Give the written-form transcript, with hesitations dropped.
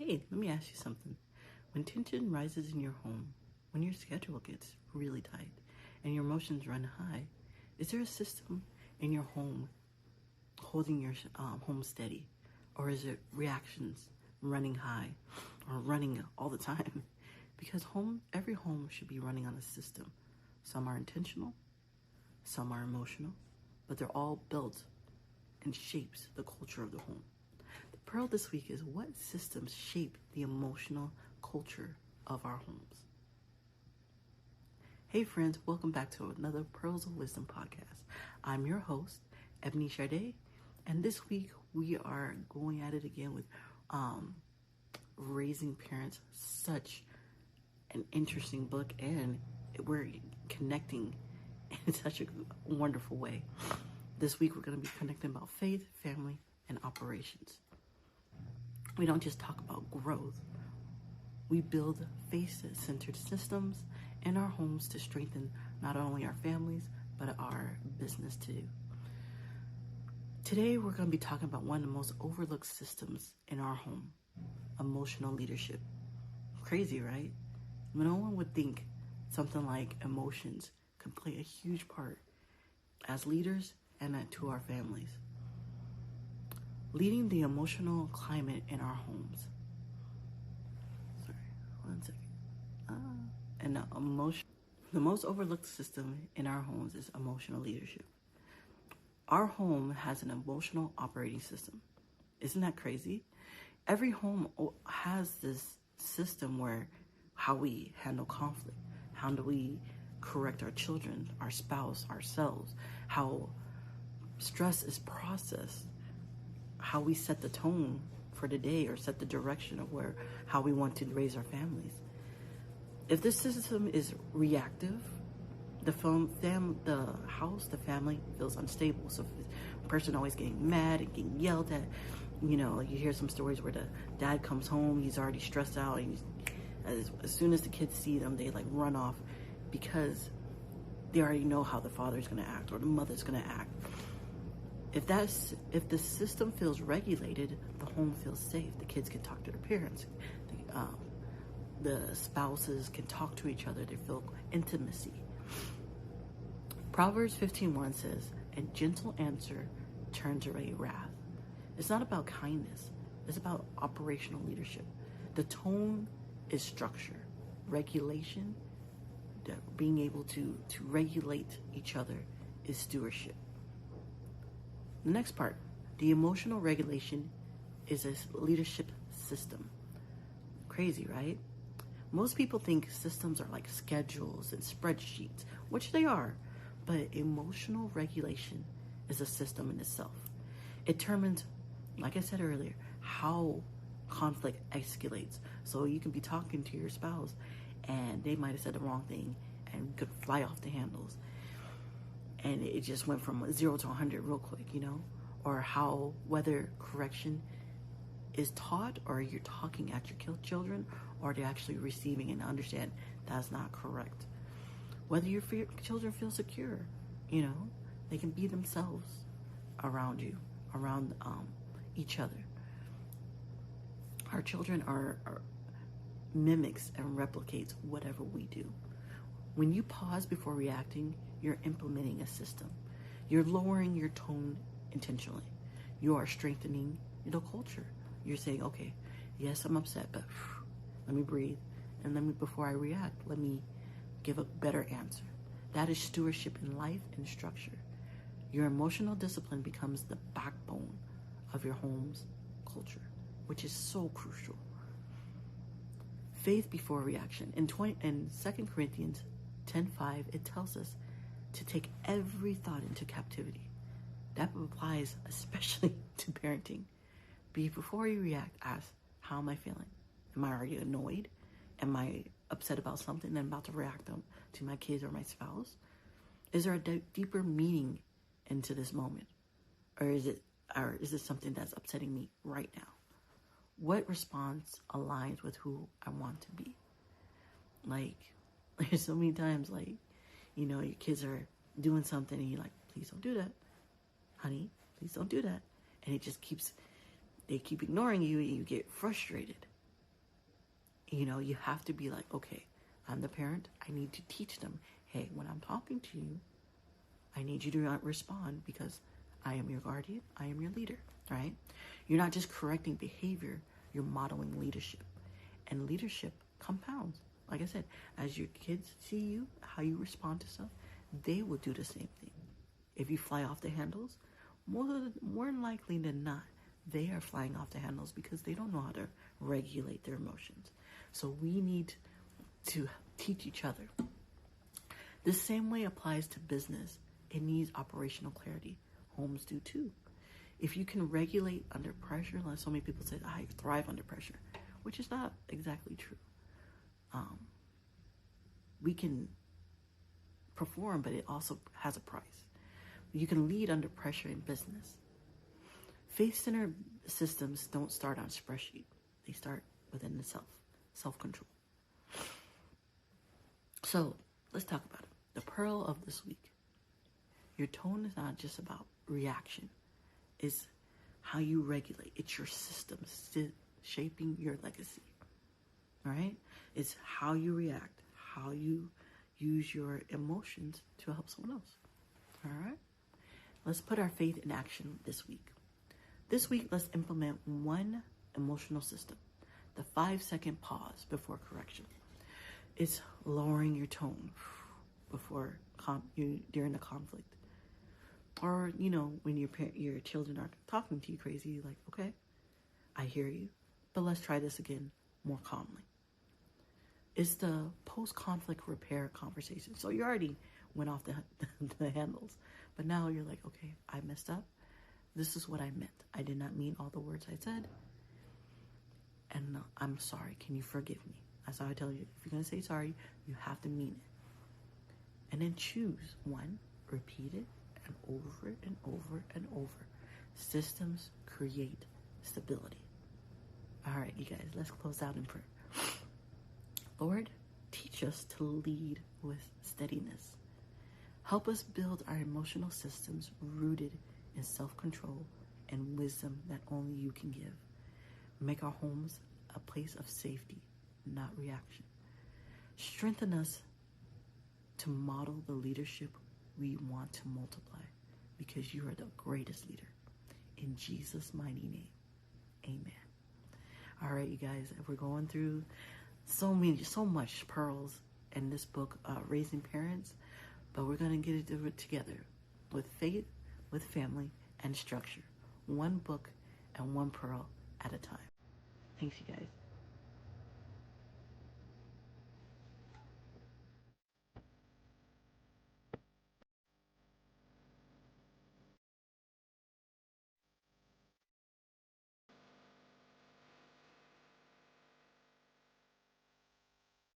Hey, let me ask you something. When tension rises in your home, when your schedule gets really tight and your emotions run high, is there a system in your home holding your home steady? Or is it reactions running high or running all the time? Because every home should be running on a system. Some are intentional, some are emotional, but they're all built and shapes the culture of the home. The pearl this week is, what systems shape the emotional culture of our homes? Hey friends, welcome back to another Pearls of Wisdom podcast. I'm your host, Ebony Sade, and this week we are going at it again with Raising Parents, such an interesting book, and we're connecting in such a wonderful way. This week we're going to be connecting about faith, family, and operations. We don't just talk about growth. We build faith-centered systems in our homes to strengthen not only our families, but our business too. Today we're going to be talking about one of the most overlooked systems in our home, emotional leadership. Crazy, right? No one would think something like emotions can play a huge part as leaders and to our families. Leading the emotional climate in our homes. Sorry, one second. The most overlooked system in our homes is emotional leadership. Our home has an emotional operating system. Isn't that crazy? Every home has this system where how we handle conflict, how do we correct our children, our spouse, ourselves, how stress is processed, how we set the tone for the day or set the direction of how we want to raise our families. If this system is reactive, the family feels unstable. So if a person always getting mad and getting yelled at, you hear some stories where the dad comes home, he's already stressed out, and as soon as the kids see them, they run off because they already know how the father's going to act or the mother's going to act. If the system feels regulated, the home feels safe. The kids can talk to their parents. The spouses can talk to each other. They feel intimacy. Proverbs 15:1 says, "A gentle answer turns away wrath." It's not about kindness. It's about operational leadership. The tone is structure, regulation. Being able to regulate each other is stewardship. The next part, the emotional regulation is a leadership system. Crazy, right? Most people think systems are like schedules and spreadsheets, which they are, but emotional regulation is a system in itself. It determines, like I said earlier, how conflict escalates. So you can be talking to your spouse and they might have said the wrong thing and could fly off the handles. And it just went from 0 to 100 real quick, or how whether correction is taught, or you're talking at your children, or they're actually receiving and understand that's not correct. Whether your children feel secure, they can be themselves around you, around each other. Our children are mimics and replicates whatever we do. When you pause before reacting, you're implementing a system. You're lowering your tone intentionally. You are strengthening the culture. You're saying, okay, yes, I'm upset, but let me breathe. And before I react, let me give a better answer. That is stewardship in life and structure. Your emotional discipline becomes the backbone of your home's culture, which is so crucial. Faith before reaction. In 2 Corinthians 10:5, it tells us to take every thought into captivity. That applies especially to parenting. Before you react, ask, how am I feeling? Am I already annoyed? Am I upset about something that I'm about to react to my kids or my spouse? Is there a deeper meaning into this moment? Or is it something that's upsetting me right now? What response aligns with who I want to be? There's so many times, your kids are doing something and you're like, please don't do that. Honey, please don't do that. And they keep ignoring you and you get frustrated. You have to be like, okay, I'm the parent. I need to teach them, hey, when I'm talking to you, I need you to not respond because I am your guardian. I am your leader, right? You're not just correcting behavior, you're modeling leadership. And leadership compounds. Like I said, as your kids see you, how you respond to stuff, they will do the same thing. If you fly off the handles, more likely than not, they are flying off the handles because they don't know how to regulate their emotions. So we need to teach each other. The same way applies to business. It needs operational clarity. Homes do too. If you can regulate under pressure, like so many people say, I thrive under pressure, which is not exactly true. We can perform, but it also has a price. You can lead under pressure in business. Faith-centered systems don't start on a spreadsheet. They start within the self-control. So let's talk about it. The pearl of this week. Your tone is not just about reaction. It's how you regulate. It's your system shaping your legacy. All right? It's how you react, how you use your emotions to help someone else. All right? Let's put our faith in action this week. This week, let's implement one emotional system. The 5-second pause before correction. It's lowering your tone before during the conflict. Or, when your children are talking to you crazy, you're like, okay, I hear you, but let's try this again more calmly. It's the post-conflict repair conversation. So you already went off the handles, but now you're like, okay, I messed up. This is what I meant. I did not mean all the words I said. And I'm sorry. Can you forgive me? That's how I tell you. If you're going to say sorry, you have to mean it. And then choose one, repeat it, and over and over and over. Systems create stability. All right, you guys, let's close out in prayer. Lord, teach us to lead with steadiness. Help us build our emotional systems rooted in self-control and wisdom that only you can give. Make our homes a place of safety, not reaction. Strengthen us to model the leadership we want to multiply, because you are the greatest leader. In Jesus' mighty name, amen. All right, you guys, we're going through so much pearls in this book, Raising Parents, but we're going to get it together with faith, with family, and structure. One book and one pearl at a time. Thanks, you guys.